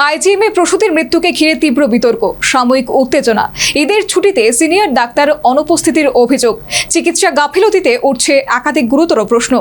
আইজিএমে প্রসূতির মৃত্যুকে ঘিরে তীব্র বিতর্ক, সাময়িক উত্তেজনা। ঈদের ছুটিতে সিনিয়র ডাক্তার অনুপস্থিতির অভিযোগ, চিকিৎসা গাফিলতিতে উঠছে একাধিক গুরুতর প্রশ্ন।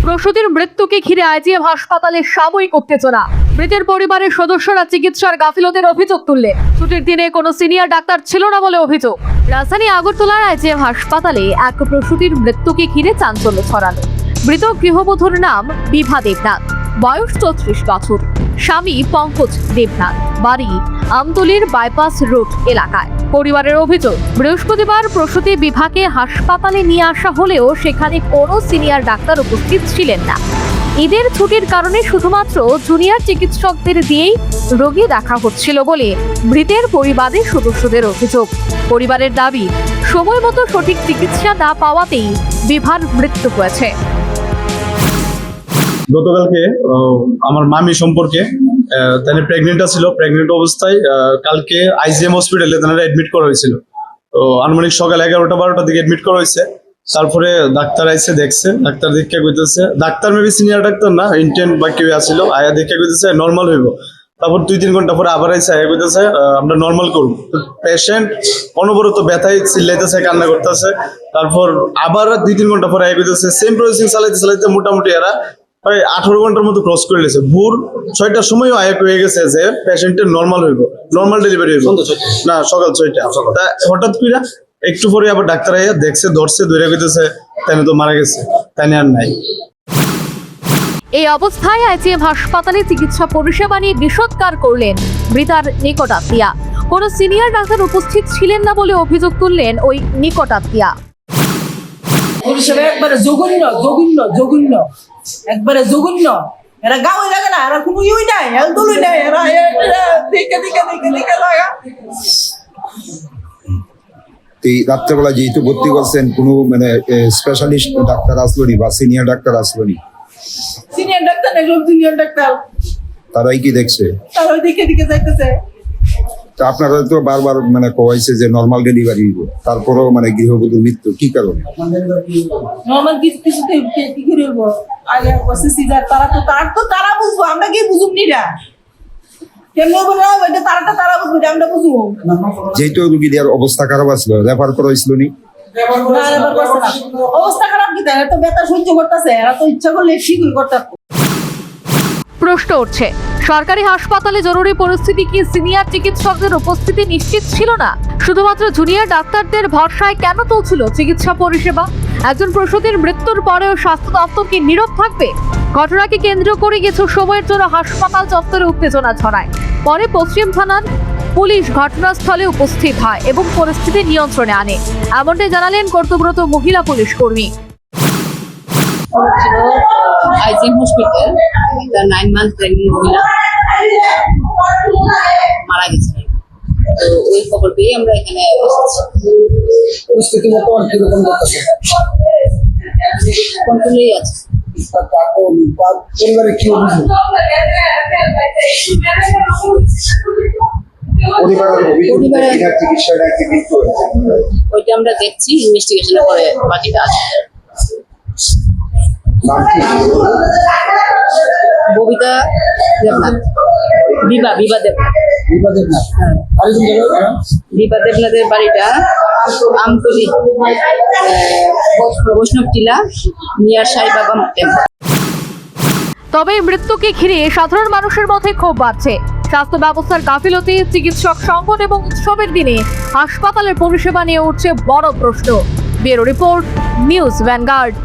প্রসূতির মৃত্যুকে ঘিরে আইজিএম হাসপাতালে সাময়িক উত্তেজনা। মৃতের পরিবারের সদস্যরা চিকিৎসার গাফিলতির অভিযোগ তুললে ছুটির দিনে কোনো সিনিয়র ডাক্তার ছিল না বলে অভিযোগ। রাজধানী আগরতলার আইজিএম হাসপাতালে এক প্রসূতির মৃত্যুকে ঘিরে চাঞ্চল্য ছড়ালো। মৃত গৃহবধূর নাম বিভা দেবনাথ, বয়স 34 বছর। স্বামী পঙ্কজ দেবনাথ, বাড়ি আমতলীর বাইপাস রোড এলাকায়। পরিবারের অভিযোগ, বৃহস্পতিবার প্রসূতি বিভাকে হাসপাতালে নিয়ে আসা হলেও সেখানে কোনো সিনিয়র ডাক্তার উপস্থিত ছিলেন না। ঈদের ছুটির কারণে শুধুমাত্র জুনিয়র চিকিৎসকদের দিয়েই রোগী দেখা হচ্ছিল বলে মৃতের পরিবারের সদস্যদের অভিযোগ। পরিবারের দাবি, সময় মতো সঠিক চিকিৎসা না পাওয়াতেই বিভার মৃত্যু হয়েছে। গতকালকে আমার মামি সম্পর্কে তাহলে প্রেগনেন্ট ছিল। প্রেগনেন্ট অবস্থায় কালকে আইজিএম হসপিটালে তারা অ্যাডমিট করা হয়েছিল। তো আনুমানিক সকাল 11টা-12টার দিকে অ্যাডমিট করা হয়েছে। তারপরে ডাক্তার আইসে দেখছে, ডাক্তার দেখে কইতেছে, ডাক্তার মেবি সিনিয়র ডাক্তার না, ইন্টেন্ট বা কেউ আসছিল, আয়া দেখে কইতেছে নর্মাল হইব। তারপর 2-3 ঘন্টা পরে আবার আইসে আয়া কইতেছে আমরা নর্মাল করবো। পেশেন্ট অনবরত ব্যথায় চিল্লাইতেছে, কান্না করতেছে। তারপর আবার 2-3 ঘন্টা পরে আয়া কইতেছে সেম প্রসেসিং চালাইতে মোটামুটি এরা 18 ঘন্টার মতো ক্রস করে নিয়েছে। ভোর 6টার সময় আয়া হয়ে গেছে যে পেশেন্টের নর্মাল হইব, নর্মাল ডেলিভারি হইব না, সকাল 6টা। হঠাৎ করে একটু পরে আবার ডাক্তার আইয়া দেখছে, ধরছে, ধরে কইতেছে তাই তো মারা গেছে, তাই আর নাই। এই অবস্থায় আইজিএম হাসপাতালে চিকিৎসা পরিষেবা নিয়ে বিষোদ্গার করলেন মৃতার নিকটাত্মীয়া। কোনো সিনিয়র ডাক্তার উপস্থিত ছিলেন না বলে অভিযোগ তুললেন ওই নিকটাত্মীয়া। পরিষেবা একবারে জঘন্য একবারে জঘন্য। এরা গাওয়াই লাগে না, এরা কোনো ইউই নাই, হেলদুলই নাই, এরা দেখে লাগা। এই রাত্রেবেলা যেহেতু ভর্তি করছেন, কোনো মানে স্পেশালিস্ট ডাক্তার আসলো নি বা সিনিয়র ডাক্তার আসলো নি? সিনিয়র ডাক্তার নাই, সব জুনিয়র ডাক্তার। তারাই কি দেখছে? তারাই দেখে যাইতেছে। তা আপনারা তো বারবার মানে কইছে যে নর্মাল ডেলিভারি হইব, তারপরেও মানে গৃহবধূর মৃত্যু কি কারণে? নর্মাল কিছুতে কি করে হইব? আগে বসে সিজার, তারা বুঝবো, আমরা কি বুঝুম নিরা? কেমন বলে ওইটা তারা বুঝবো, আমরা বুঝবো। যেহেতু রুগীদের অবস্থা খারাপ আসলো, রেফার করা হয়েছিল নি? অবস্থা খারাপ কি, তারা তো ব্যথা সহ্য করতেছে, এরা তো ইচ্ছা করলে ঠিকই করতে। প্রশ্ন উঠছে, সরকারি হাসপাতালে জরুরি পরিস্থিতি কি সিনিয়র চিকিৎসকদের উপস্থিতি নিশ্চিত ছিল না? শুধুমাত্র জুনিয়র ডাক্তারদের ভরসায় কেন চলছিল চিকিৎসা পরিষেবা? একজন প্রসূতির মৃত্যুর পরেও স্বাস্থ্য দপ্তর কি নীরব থাকবে? ঘটনাকে কেন্দ্র করে কিছু সময়ের জন্য হাসপাতাল চত্বরে উত্তেজনা ছড়ায়। পরে পশ্চিম থানার পুলিশ ঘটনাস্থলে উপস্থিত হয় এবং পরিস্থিতি নিয়ন্ত্রণে আনে, এমনটাই জানালেন কর্তব্যরত মহিলা পুলিশ কর্মী। আইজিএম হসপিটাল 9 মান্থ প্রেগনেন্ট মহিলা মারা গেছে। তো ওই খবর পেয়ে আমরা এখানে এসেছি। পরিস্থিতি বর্তমান কিরকম করতেছে? কন্ট্রোলেই আছে। পরিবারে কি অভিযোগ? ওইটা আমরা দেখছি, ইনভেস্টিগেশনের পরে বাকিটা আছে। ববিতা দেবনাথ, বিভা দেবনাথ। বিভা দেবনাথের বাড়িটা আমতলী, বৈষ্ণব টিলা, নিয়ার সাই বাবা টেম্পল। তবে মৃত্যুকে ঘিরে সাধারণ মানুষের মধ্যে ক্ষোভ বাড়ছে। স্বাস্থ্য ব্যবস্থার গাফিলতি, চিকিৎসক সংকট এবং উৎসবের দিনে হাসপাতালের পরিষেবা নিয়ে উঠছে বড় প্রশ্ন। Bureau report, news vanguard.